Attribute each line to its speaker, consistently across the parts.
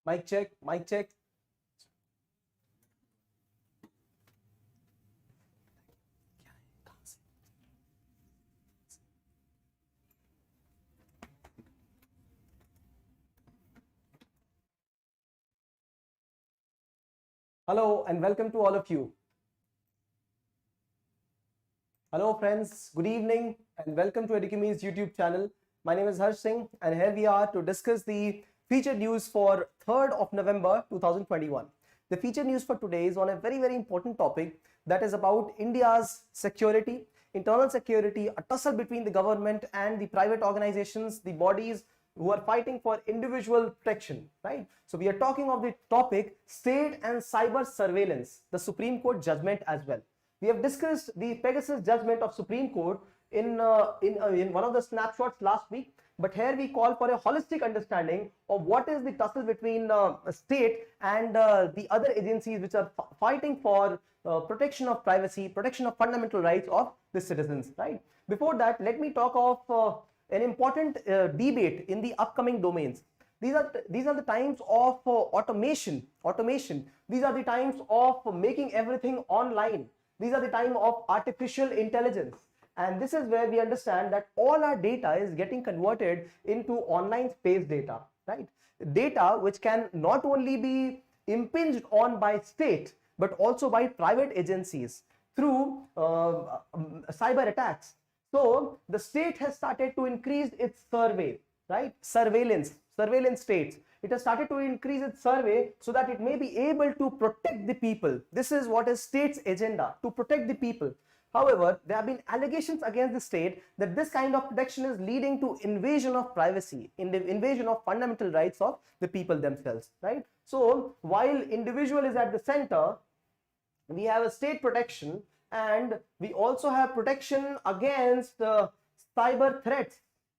Speaker 1: Mic check, mic check. Hello and welcome to all of you. Hello friends, good evening and welcome to Edukemy's YouTube channel. My name is Harsh Singh and here we are to discuss the featured news for 3rd of November 2021. The featured news for today is on a very important topic, that is about India's security, internal security, a tussle between the government and the private organizations, the bodies who are fighting for individual protection, right? So we are talking of the topic state and cyber surveillance, the Supreme Court judgment as well. We have discussed the Pegasus judgment of Supreme Court in one of the snapshots last week, but here we call for a holistic understanding of what is the tussle between state and the other agencies which are fighting for protection of privacy, protection of fundamental rights of the citizens, right? Before that, let me talk of an important debate in the upcoming domains. These are the times of automation. These are the times of making everything online. These are the time of artificial intelligence. And this is where we understand that all our data is getting converted into online space data, right? Data which can not only be impinged on by state, but also by private agencies through cyber attacks. So the state has started to increase its survey, right? Surveillance states. It has started to increase its survey so that it may be able to protect the people. This is what is state's agenda, to protect the people. However, there have been allegations against the state that this kind of protection is leading to invasion of privacy, invasion of fundamental rights of the people themselves, right? So while individual is at the center, we have a state protection and we also have protection against cyber threats,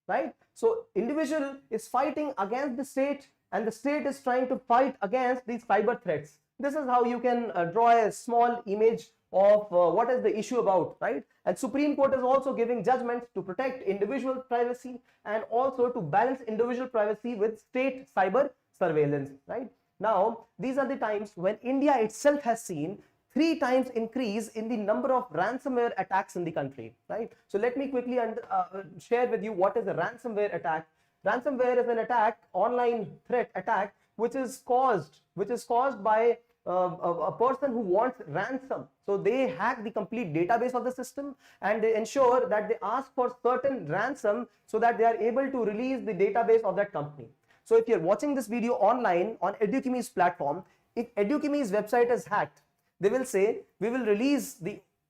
Speaker 1: right? So individual is fighting against the state and the state is trying to fight against these cyber threats. This is how you can draw a small image of what is the issue about, right? And Supreme Court is also giving judgments to protect individual privacy and also to balance individual privacy with state cyber surveillance, right? Now, these are the times when India itself has seen 3 times increase in the number of ransomware attacks in the country, right? So let me quickly share with you what is a ransomware attack. Ransomware is an attack, online threat attack, which is caused by a person who wants ransom. So they hack the complete database of the system and they ensure that they ask for certain ransom so that they are able to release the database of that company. So if you're watching this video online on Edukemy's platform, if Edukemy's website is hacked, they will say we will release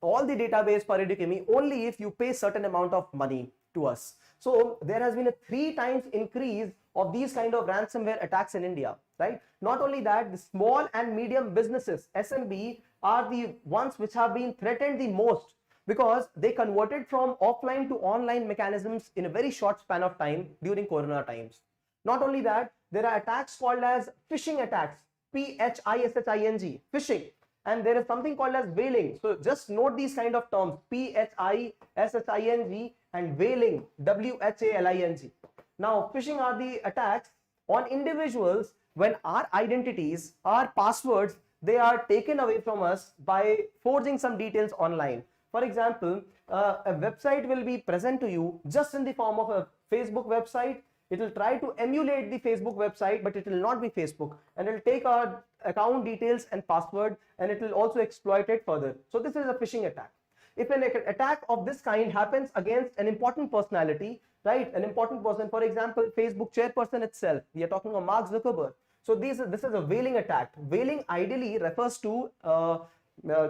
Speaker 1: all the database for Edukemy only if you pay certain amount of money to us. So there has been a 3 times increase of these kind of ransomware attacks in India, right? Not only that, the small and medium businesses, SMB, are the ones which have been threatened the most because they converted from offline to online mechanisms in a very short span of time during Corona times. Not only that, there are attacks called as phishing attacks, Phishing, phishing. And there is something called as whaling. So just note these kind of terms, Phishing and whaling, WHALING. Now, phishing are the attacks on individuals when our identities, our passwords, they are taken away from us by forging some details online. For example, a website will be present to you just in the form of a Facebook website. It will try to emulate the Facebook website, but it will not be Facebook, and it will take our account details and password and it will also exploit it further. So this is a phishing attack. If an attack of this kind happens against an important personality, right, an important person, for example, Facebook chairperson itself, we are talking of Mark Zuckerberg. So this is a whaling attack. Whaling ideally refers to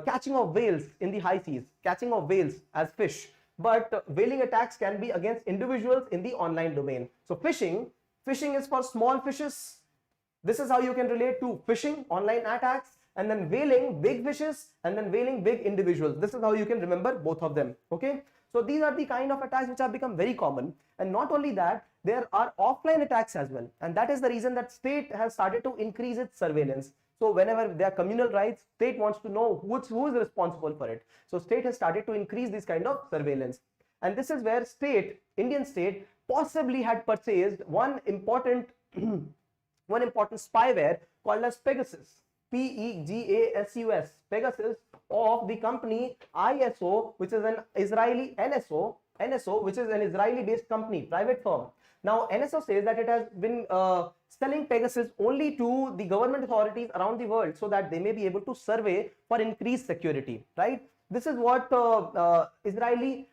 Speaker 1: catching of whales in the high seas, catching of whales as fish. But whaling attacks can be against individuals in the online domain. So phishing is for small fishes. This is how you can relate to phishing, online attacks, and then whaling, big fishes, and then whaling, big individuals. This is how you can remember both of them, okay? So these are the kind of attacks which have become very common. And not only that, there are offline attacks as well. And that is the reason that state has started to increase its surveillance. So whenever there are communal rights, state wants to know who is responsible for it. So state has started to increase this kind of surveillance. And this is where Indian state possibly had purchased one important one important spyware called as Pegasus, Pegasus, Pegasus, of the company ISO, which is an Israeli NSO, which is an Israeli-based company, private firm. Now, NSO says that it has been selling Pegasus only to the government authorities around the world so that they may be able to survey for increased security, right? This is what Israeli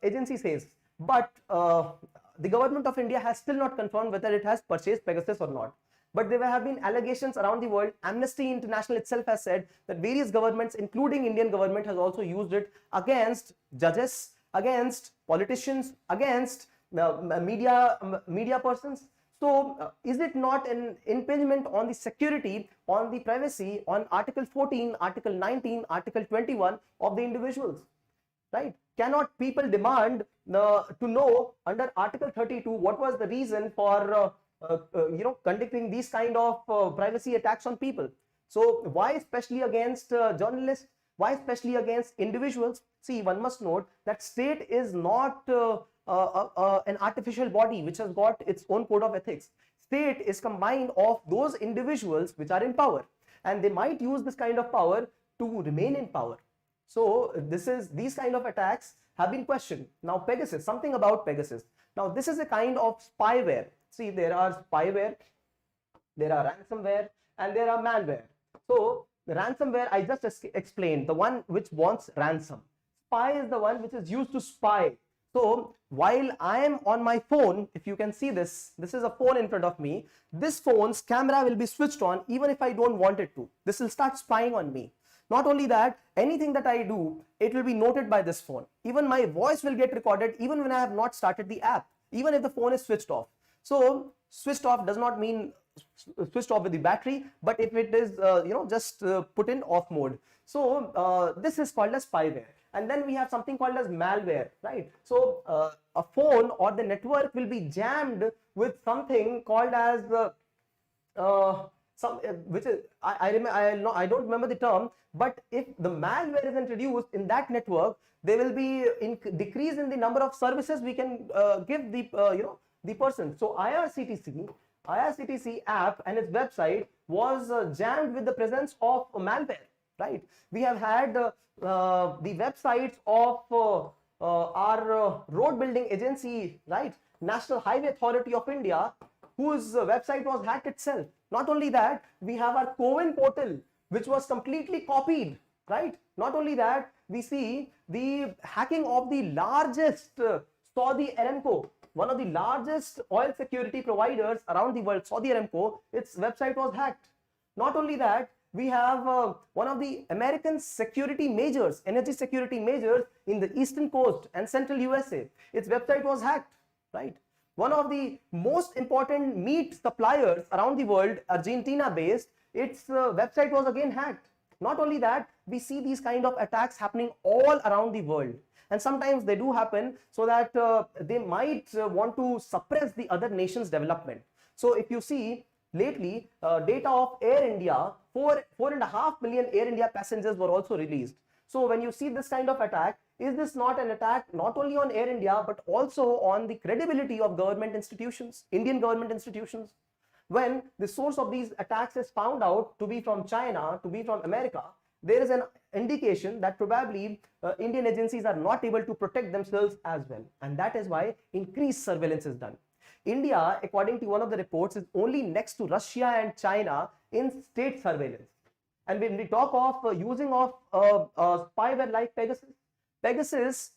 Speaker 1: agency says. But the government of India has still not confirmed whether it has purchased Pegasus or not. But there have been allegations around the world. Amnesty International itself has said that various governments, including Indian government, has also used it against judges, against politicians, against media persons. So is it not an impingement on the security, on the privacy, on Article 14, Article 19, Article 21 of the individuals, right? Cannot people demand to know under Article 32 what was the reason for conducting these kind of privacy attacks on people? So why especially against journalists? Why especially against individuals? See, one must note that state is not an artificial body which has got its own code of ethics. State is combined of those individuals which are in power, and they might use this kind of power to remain in power. So these kind of attacks have been questioned. Now Pegasus, something about Pegasus. Now this is a kind of spyware. See, there are spyware, there are ransomware, and there are malware. So the ransomware I just explained, the one which wants ransom. Spy is the one which is used to spy. So while I am on my phone, if you can see this is a phone in front of me. This phone's camera will be switched on even if I don't want it to. This will start spying on me. Not only that, anything that I do, it will be noted by this phone. Even my voice will get recorded even when I have not started the app, even if the phone is switched off. So switched off does not mean switched off with the battery, but if it is just put in off mode. So this is called as spyware. And then we have something called as malware, right? So a phone or the network will be jammed with something called as which is I don't remember the term, but if the malware is introduced in that network, there will be decrease in the number of services we can give the person. So IRCTC app and its website was jammed with the presence of malware, right? We have had the websites of our road building agency, right? National Highway Authority of India, whose website was hacked itself. Not only that, we have our CoWIN portal, which was completely copied, right? Not only that, we see the hacking of the largest Saudi Aramco, one of the largest oil security providers around the world, Saudi Aramco. Its website was hacked. Not only that, we have one of the American security majors, energy security majors in the eastern coast and central USA. Its website was hacked, right? One of the most important meat suppliers around the world, Argentina based, its website was again hacked. Not only that, we see these kind of attacks happening all around the world. And sometimes they do happen so that they might want to suppress the other nation's development. So if you see lately, data of Air India, 4.5 million Air India passengers were also released. So when you see this kind of attack, is this not an attack not only on Air India but also on the credibility of government institutions, Indian government institutions? When the source of these attacks is found out to be from China, to be from America, there is an indication that probably Indian agencies are not able to protect themselves as well. And that is why increased surveillance is done. India, according to one of the reports, is only next to Russia and China in state surveillance. And when we talk of using of spyware like Pegasus, Pegasus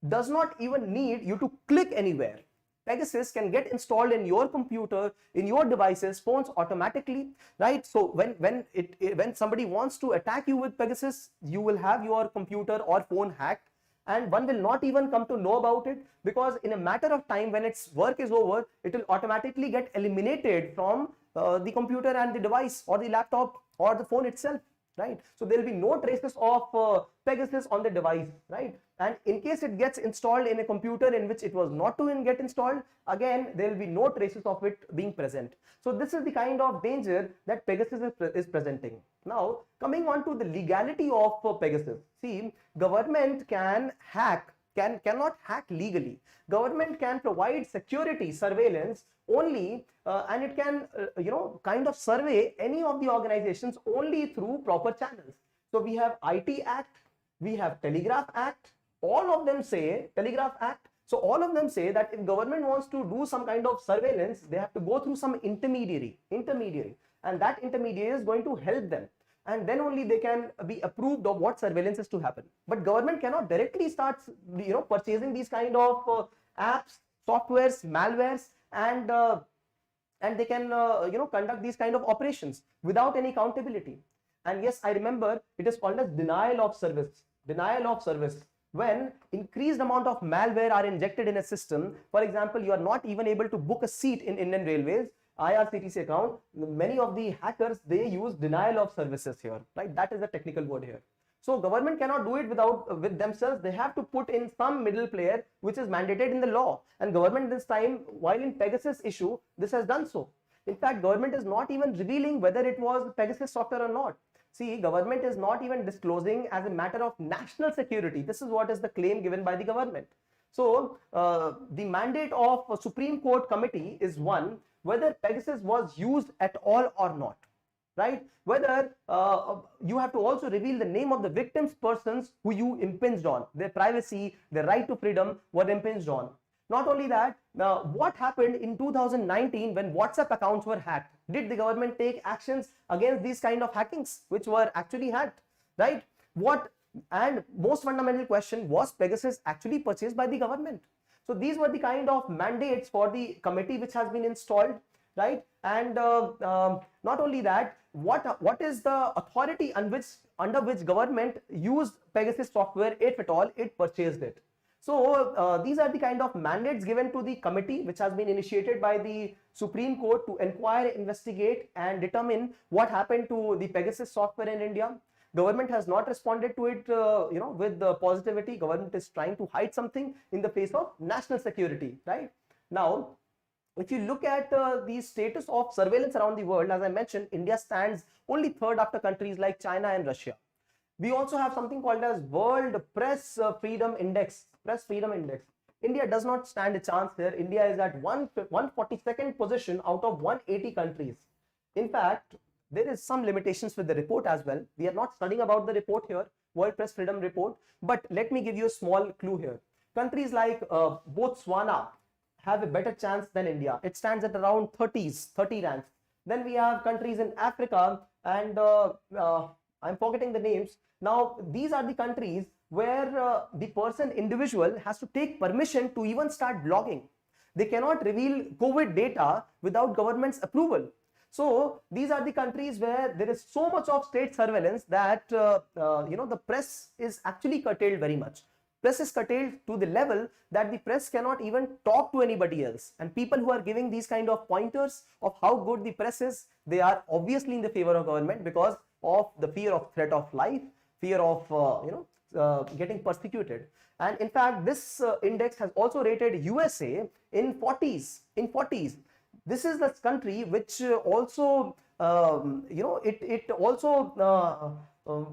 Speaker 1: does not even need you to click anywhere. Pegasus can get installed in your computer, in your devices, phones automatically, right? So when somebody wants to attack you with Pegasus, you will have your computer or phone hacked, and one will not even come to know about it, because in a matter of time, when its work is over, it will automatically get eliminated from the computer and the device or the laptop or the phone itself, right? So there will be no traces of Pegasus on the device, right? And in case it gets installed in a computer in which it was not to get installed, again there will be no traces of it being present. So this is the kind of danger that Pegasus is presenting. Now coming on to the legality of Pegasus. See, government can hack cannot hack legally. Government can provide security surveillance only, and it can kind of survey any of the organizations only through proper channels. So we have IT Act, we have Telegraph Act. All of them say Telegraph Act. So all of them say that if government wants to do some kind of surveillance, they have to go through some intermediary, and that intermediary is going to help them, and then only they can be approved of what surveillance is to happen. But government cannot directly start purchasing these kind of apps, softwares, malwares, and they can conduct these kind of operations without any accountability. And yes, I remember it is called as denial of service. Denial of service. When increased amount of malware are injected in a system, for example, you are not even able to book a seat in Indian Railways IRCTC account, many of the hackers, they use denial of services here, right? That is a technical word here. So government cannot do it with themselves. They have to put in some middle player which is mandated in the law. And government this time, while in Pegasus issue, this has done so. In fact, government is not even revealing whether it was Pegasus software or not. See, government is not even disclosing as a matter of national security. This is what is the claim given by the government. So the mandate of a Supreme Court committee is one, whether Pegasus was used at all or not, right? Whether you have to also reveal the name of the victims' persons who you impinged on, their privacy, their right to freedom were impinged on. Not only that, what happened in 2019 when WhatsApp accounts were hacked? Did the government take actions against these kind of hackings which were actually hacked, right? And most fundamental question, was Pegasus actually purchased by the government? So these were the kind of mandates for the committee which has been installed, right? And not only that, what is the authority under which government used Pegasus software, if at all it purchased it? So these are the kind of mandates given to the committee which has been initiated by the Supreme Court to inquire, investigate, and determine what happened to the Pegasus software in India. Government has not responded to it, with positivity. Government is trying to hide something in the face of national security, right? Now, if you look at the status of surveillance around the world, as I mentioned, India stands only third after countries like China and Russia. We also have something called as World Press Freedom Index. Press Freedom Index. India does not stand a chance here. India is at 142nd position out of 180 countries. In fact, there is some limitations with the report as well. We are not studying about the report here, World Press Freedom Report, but let me give you a small clue here. Countries like Botswana have a better chance than India. It stands at around 30 ranks. Then we have countries in Africa, and I'm forgetting the names. Now, these are the countries where the individual has to take permission to even start blogging. They cannot reveal COVID data without government's approval. So these are the countries where there is so much of state surveillance that the press is actually curtailed very much. Press is curtailed to the level that the press cannot even talk to anybody else. And people who are giving these kind of pointers of how good the press is, they are obviously in the favor of government because of the fear of threat of life, fear of getting persecuted. And in fact, this index has also rated USA in 40s. This is the country which also it also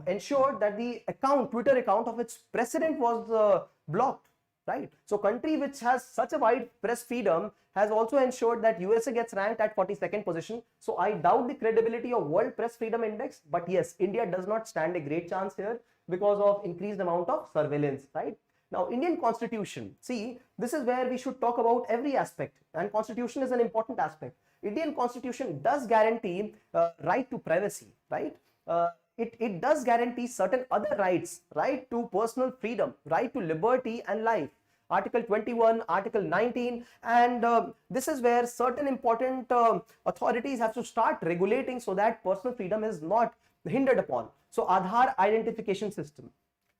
Speaker 1: ensured that the Twitter account of its president was blocked, right? So country which has such a wide press freedom has also ensured that USA gets ranked at 42nd position. So I doubt the credibility of World Press Freedom Index, but yes, India does not stand a great chance here because of increased amount of surveillance, right? Now, Indian Constitution, see, this is where we should talk about every aspect, and Constitution is an important aspect. Indian Constitution does guarantee right to privacy, right? It does guarantee certain other rights, right to personal freedom, right to liberty and life. Article 21, Article 19, and this is where certain important authorities have to start regulating so that personal freedom is not hindered upon. So Aadhaar identification system,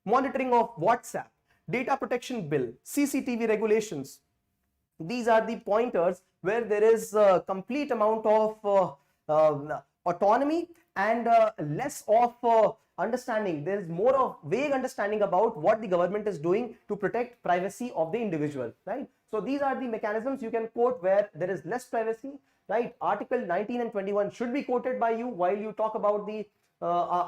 Speaker 1: monitoring of WhatsApp, data protection bill, CCTV regulations. These are the pointers where there is a complete amount of autonomy and less of understanding. There is more of vague understanding about what the government is doing to protect privacy of the individual, right? So these are the mechanisms you can quote where there is less privacy, right? Article 19 and 21 should be quoted by you while you talk about the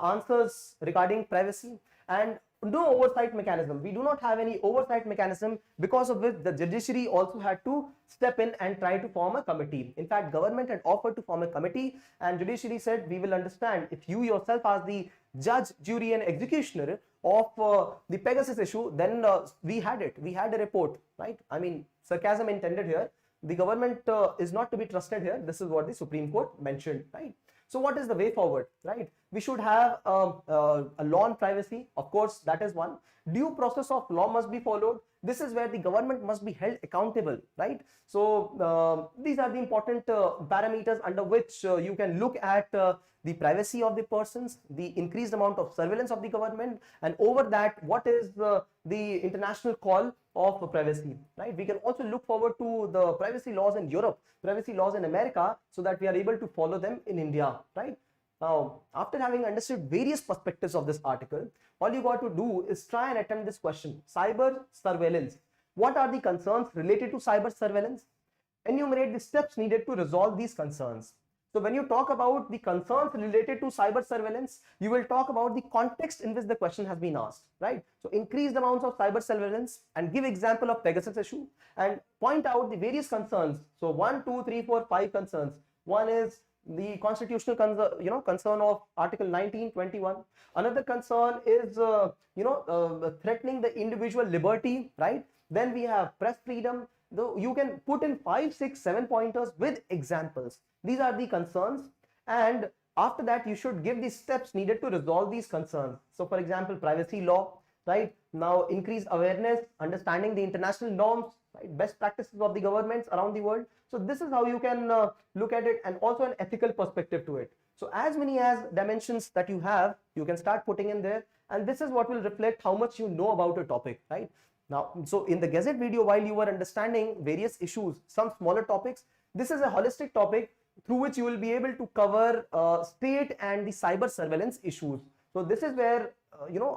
Speaker 1: answers regarding privacy. And no oversight mechanism. We do not have any oversight mechanism, because of which the judiciary also had to step in and try to form a committee. In fact, government had offered to form a committee, and judiciary said, we will understand if you yourself as the judge, jury and executioner of the Pegasus issue, then we had a report, right? I mean, sarcasm intended here. The government is not to be trusted here. This is what the Supreme Court mentioned, right? So what is the way forward, right? We should have a law on privacy. Of course, that is one. Due process of law must be followed. This is where the government must be held accountable, right? So these are the important parameters under which you can look at the privacy of the persons, the increased amount of surveillance of the government, and over that, what is the international call of privacy, right? We can also look forward to the privacy laws in Europe, privacy laws in America, so that we are able to follow them in India, right? Now, after having understood various perspectives of this article, all you got to do is try and attempt this question: cyber surveillance. What are the concerns related to cyber surveillance? Enumerate the steps needed to resolve these concerns. So when you talk about the concerns related to cyber surveillance, you will talk about the context in which the question has been asked, right? So increased amounts of cyber surveillance, and give example of Pegasus issue and point out the various concerns. So 1, 2, 3, 4, 5 concerns. One is the constitutional concern of Article 1921. Another concern is threatening the individual liberty, right? Then we have press freedom. Though you can put in 5, 6, 7 pointers with examples. These are the concerns, and after that you should give the steps needed to resolve these concerns. So for example, privacy law, right? Now increase awareness, understanding the international norms, right? Best practices of the governments around the world. So this is how you can look at it, and also an ethical perspective to it. So as many as dimensions that you have, you can start putting in there, and this is what will reflect how much you know about a topic, right? Now, so in the Gazette video, while you were understanding various issues, some smaller topics, this is a holistic topic through which you will be able to cover state and the cyber surveillance issues. So this is where,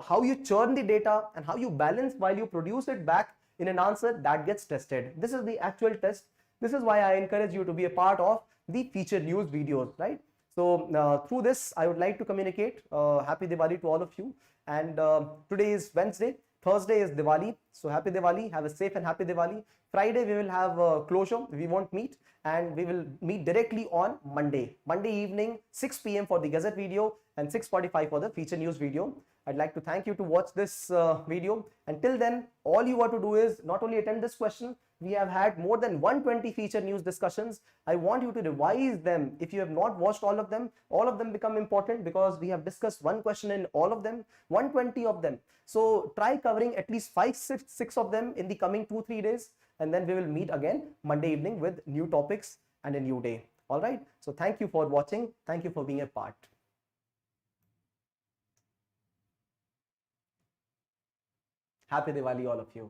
Speaker 1: how you churn the data and how you balance while you produce it back in an answer that gets tested. This is the actual test. This is why I encourage you to be a part of the featured news videos, right? So through this, I would like to communicate Happy Diwali to all of you. And today is Wednesday. Thursday is Diwali, so happy Diwali. Have a safe and happy Diwali. Friday we will have closure. We won't meet, and we will meet directly on Monday evening 6 p.m. for the Gazette video and 6:45 for the feature news video. I'd like to thank you to watch this video. Until then, all you want to do is not only attend this question. We have had more than 120 feature news discussions. I want you to revise them. If you have not watched all of them become important, because we have discussed one question in all of them, 120 of them. So try covering at least 5, 6 of them in the coming 2-3 days, and then we will meet again Monday evening with new topics and a new day. All right. So thank you for watching. Thank you for being a part. Happy Diwali, all of you.